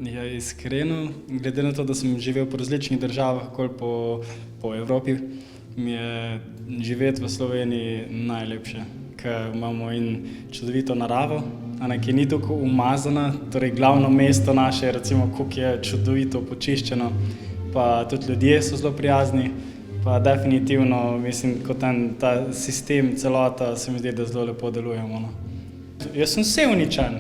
Ja, iskreno, glede na to, da sem živel po različnih državah, okoli po Evropi, mi je živeti v Sloveniji najlepše, ker imamo in čudovito naravo, ki ni tako umazana, torej glavno mesto naše, recimo, koliko je čudovito počiščeno, pa tudi ljudje so zelo prijazni, pa definitivno, mislim, kot ta sistem, celota, se mi zdi, da zelo lepo delujemo, no. Jaz sem Sevničan,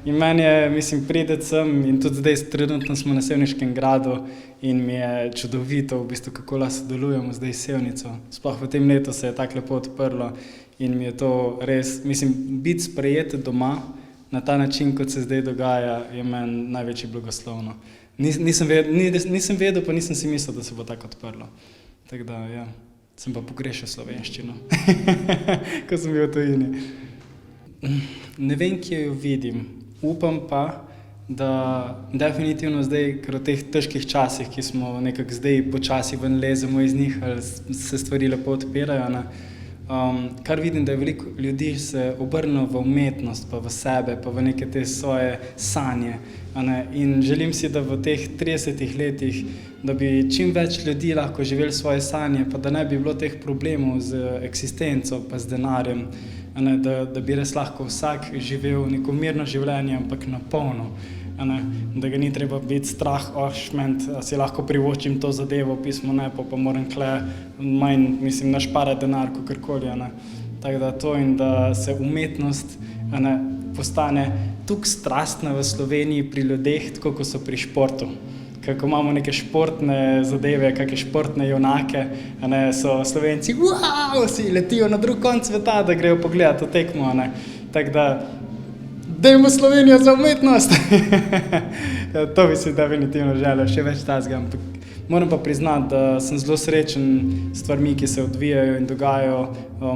in meni je, mislim, priti sem in tudi zdaj trenutno smo na Sevniškem gradu in mi je čudovito, v bistvu, kako lahko sodelujemo zdaj s Sevnico. Sploh v tem letu se je tako lepo odprlo in mi je to res, mislim, biti sprejet doma na ta način, kot se zdaj dogaja, je meni največji blagoslovno. Nisem vedel, pa nisem si mislil, da se bo tako odprlo. Tako da, ja, sem pa pogrešal slovenščino, ko sem bil v tujini. Ne vem, kje jo vidim. Upam pa, da definitivno zdaj, ker v teh težkih časih, ki smo nekako zdaj počasi ven lezemo iz njih, ali se stvari lepo odpirajo, kar vidim, da je veliko ljudi se obrnilo v umetnost, pa v sebe, pa v neke te svoje sanje. In želim si, da v teh 30 letih, da bi čim več ljudi lahko živeli svoje sanje, pa da ne bi bilo teh problemov z eksistenco, pa z denarjem, da bi res lahko vsak živel neko mirno življenje, ampak na polno. Da ga ni treba biti strah, šment, si lahko privoščim to zadevo, pismo ne, pa moram kle manj, mislim, našparati denar, kakorkoli. Tako da to in da se umetnost postane toliko strastna v Sloveniji pri ljudeh, tako kot so pri športu. Ko imamo neke športne zadeve, kakšne športne junake, so Slovenci, si letijo na drug konec sveta, da grejo pogledati v tekmo. Tako da, dajmo Slovenijo za umetnost! To bi si definitivno želel, še več tazga. Moram pa priznati, da sem zelo srečen s stvarmi, ki se odvijajo in dogajajo,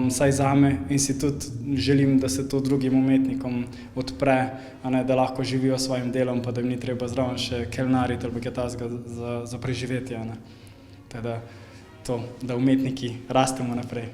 vsaj zame, in si tudi želim, da se to drugim umetnikom odpre, da lahko živijo s svojim delom, pa da jim ni treba zraven še kelnariti ali kaj tazga za preživetje. Tako da, da umetniki rastemo naprej.